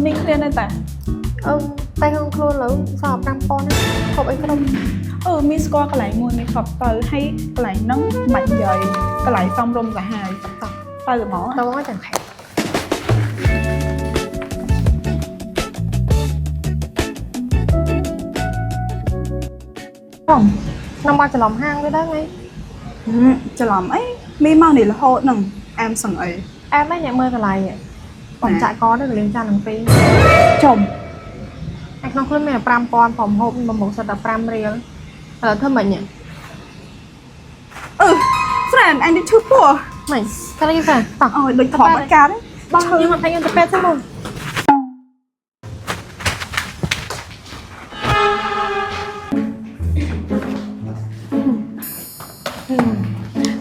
នេះឃ្លានតែតែក្នុងខ្លួនលើសอบ5ប៉ុនហូបអីក្រុមមានស្គាល់កន្លែងមួយមានខប់ទៅហើយកន្លែងហ្នឹងបាច់យាយកន្លែងសំរុំសាហាវទៅហ្មងចាំខែខ្ញុំមកច្រឡំហាងទៅដែរហីច្រឡំអីមីមកនេះរហូតហ្នឹងអែមសឹងអីអែមហ្នឹងញ៉ាំមើលកន្លែងបងចាក់កទៅលេងចាននឹងពេលចំឯក្នុងខ្លួនមាន5000ប្រហូបបំមុខសិតតែ5រៀលឥឡូវធ្វើមិនញ៉ាំfriend អញទៅឈឺពោះមិនកាលនេះហ្វតោះដូចធម្មតាបងខ្ញុំមកតែខ្ញុំទៅពេទ្យទៅមក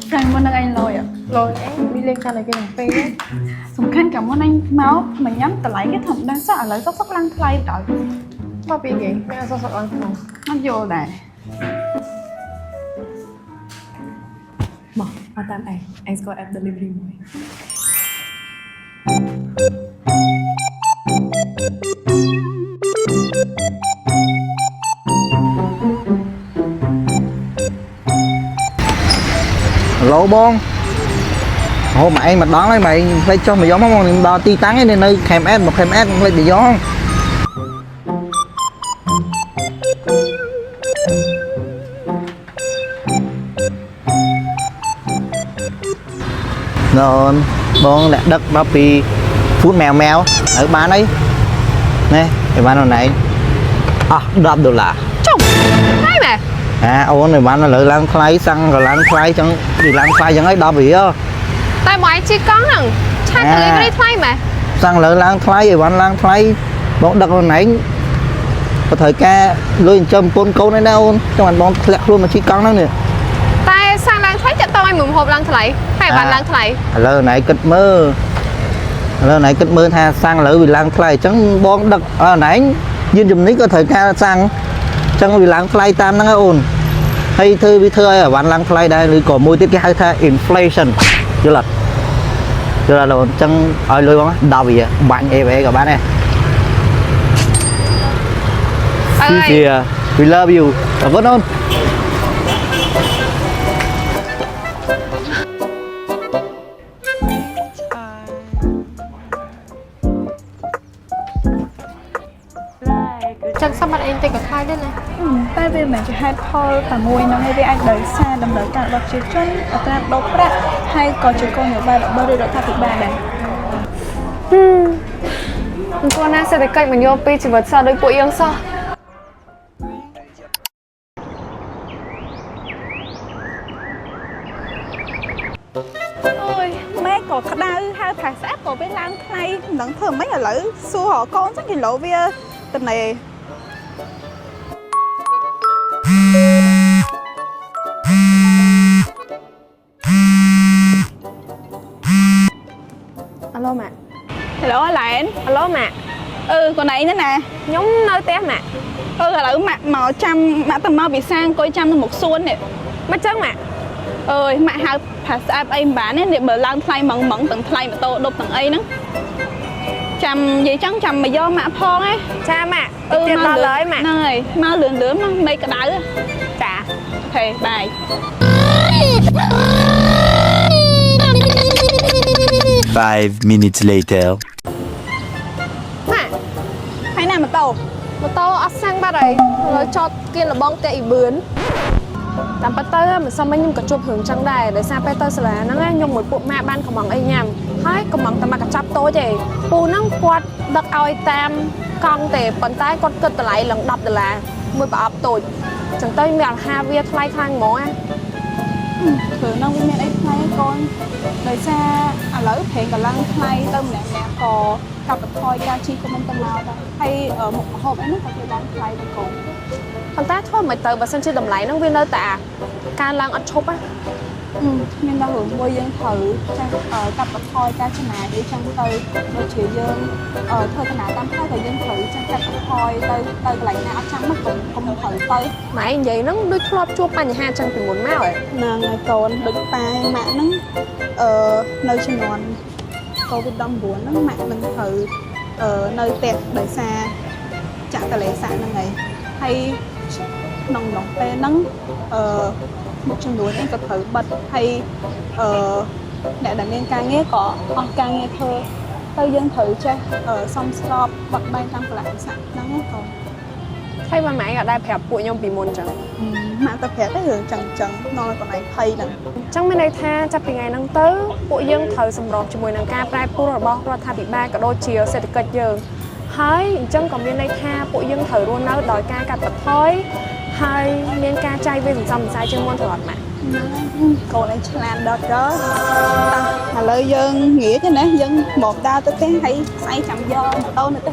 Friend មុននឹងអញលយអីមានលេងចានឲ្យគេនឹងពេលសំខាន់កាលមុនអញមកមកញ៉ាំតម្លៃគេធម្មតាសោះឥឡូវសុកឡើងថ្លៃដល់មកពីគេមានសុកឡើងក្នុងមកយល់ដែរមកតាមអញស្គាល់ app delivery មួយឡូបងហូបមកឯងម្ដងហើយមកឯងផ្លេចចុះមកយកមកខ្ញុំដល់ទីតាំងឯងនៅខេមអេតមកខេមអេតផ្លេចទៅយកនបងអ្នកដឹកមកពីហ្វូតម៉ែវឲ្យបានអីនេះឲ្យបាននោះណៃអស់$10ចុះហើយម៉ែអូនឲ្យបានលើឡើងថ្លៃសាំងក៏ឡើងថ្លៃចឹងពីឡើងថ្លៃចឹងហើយ10រៀលតែមកឯងជីកង់ហ្នឹងឆាត delivery ថ្លៃម៉ែសាំងលើឡើងថ្លៃឲ្យបានឡើងថ្លៃបងដឹកខ្លួនឯងក៏ត្រូវការលុយចិញ្ចឹមប្រពន្ធកូនឯណាអូនចង់ឲ្យបងធ្លាក់ខ្លួនមកជីកង់ហ្នឹងនេះតែសាំងឡើងថ្លៃចាក់តឲ្យមួយហូបឡើងថ្លៃហើយបានឡើងថ្លៃឥឡូវណៃគិតមើលថាសាំងលើវាឡើងថ្លៃអញ្ចឹងបងដឹកណៃយានជំនិះក៏ត្រូវការសាំងអញ្ចឹងវាឡើងថ្លៃតាមហ្នឹងអូនហើយធ្វើវាធ្វើឲ្យអាវ៉ាន់ឡើងថ្លៃដែរឬក៏មួយទៀតគេហៅថា inflation យល់អត់អូនអញ្ចឹងឲ្យលុយបង10វាបាញ់ AVA ក៏បានដែរwe love you អរគុណអូនចឹងសម្បត្តិអីតិចក៏ថ្លៃដែរណាតែវាមិនជាហេតុផលតែមួយហ្នឹងឯងវាអាចដោយសារតម្រូវការរបស់ប្រជាជនអត្រាប្តូរប្រាក់ហើយក៏ជាគោលនយោបាយរបស់រដ្ឋាភិបាលដែរអង្គណាសេដ្ឋកិច្ចមិនយកពីជីវិតសោះដោយពួកយើងសោះអូយម៉ែក៏ក្តៅហើយផាស្អាតក៏វាឡើងថ្លៃមិនដឹងធ្វើម៉េចឥឡូវសួររកកូនចឹងគីឡូវាតំណេអាឡូម៉ាក់អាឡែនអាឡូម៉ាក់កូនឯងហ្នឹងណាខ្ញុំនៅផ្ទះម៉ាក់ឥឡូវម៉ាក់មកចាំម៉ាក់ទៅមកពីសាងអង្គុយចាំនៅមុខសួននេះមកចឹងម៉ាក់ម៉ាក់ហៅផាស្អាតអីមិនបានទេនេះបើឡើងថ្លៃម៉ងទាំងថ្លៃម៉ូតូដប់ទាំងអីហ្នឹងចាំនិយាយចឹងចាំមកយកម៉ាក់ផងឯងចាម៉ាក់ទៀតដល់ហើយម៉ាក់ហ្នឹងហើយមកលឿនមកមេក្តៅចាអូខេបាយ5 minutes later ម៉ាក់ហើយណាម៉ូតូអត់សាំងបាត់ហើយលើចតគៀនលបងតែអ៊ីបឿនតាមពិតទៅមិនសមខ្ញុំក៏ជួបរឿងចឹងដែរដោយសារពេលទៅសាលាហ្នឹងខ្ញុំមួយពួកម៉ាក់បានកំងអីញ៉ាំហើយកំងតែមកកញ្ចប់តូចទេពូហ្នឹងគាត់ដឹកឲ្យតាមកង់ទេប៉ុន្តែគាត់គិតតម្លៃឡើង$10មួយប្រអប់តូចចឹងទៅមានអាហារវាថ្លៃខ្លាំងហ្មងគ្រឿងហ្នឹងវាមានអីថ្លៃកូនដោយសារឥឡូវប្រេងក៏ឡើងថ្លៃទៅម្នាក់ក៏កាត់បន្ថយការជីក៏មិនទៅមកដែរហើយមុខម្ហូបអីហ្នឹងក៏វាឡើងថ្លៃដែរកូនប៉ុន្តែធ្វើមិនទៅបើសិនជាតម្លៃហ្នឹងវានៅតែការឡើងអត់ឈប់មានដល់រឿងមួយយើងត្រូវចាស់កាត់បន្ថយការចំណាយអីចឹងទៅដូចជាយើងធ្វើដំណើរតាមផ្លូវក៏យើងត្រូវចាស់កាត់បន្ថយទៅកន្លែងណាអត់ចាំមកកុំត្រូវទៅម៉ែនិយាយហ្នឹងដូចធ្លាប់ជួបបញ្ហាចឹងពីមុនមកហ្នឹងហើយកូនដូចប៉ាម៉ាក់ហ្នឹងនៅជំនាន់ COVID-19 ហ្នឹងម៉ាក់នឹងត្រូវ nơi tẹt đời xa chặt tà lệ xa năng ngày hay nồng nồng tê nắng một trong núi em có thử bật hay để đánh lên ca nghe có ca nghe thơ tôi dân thử cho xong stop bật bay tam lại sẵn nắng còn ហើយម៉ែក៏ដែរប្រាប់ពួកខ្ញុំពីមុនចឹង mạng tập thể cái hướng chẳng chẳng nói còn này thầy nè ចឹងមានន័យថាចាប់ពីថ្ងៃហ្នឹងទៅពួកយើងត្រូវសម្របជាមួយនឹងការប្រែប្រួលរបស់រដ្ឋាភិបាលក៏ដូចជាសេដ្ឋកិច្ចយើងហើយអញ្ចឹងក៏មានន័យថាពួកយើងត្រូវរស់នៅដោយការកាត់បន្ថយហើយមានការចាយវាសន្សំសន្សាយជាងមុនទៅអត់ម៉ាក់ cô này làm được đó mà lời dân nghĩa chứ nè dân một đau tôi cái hay say chậm do mà tôi nữa thì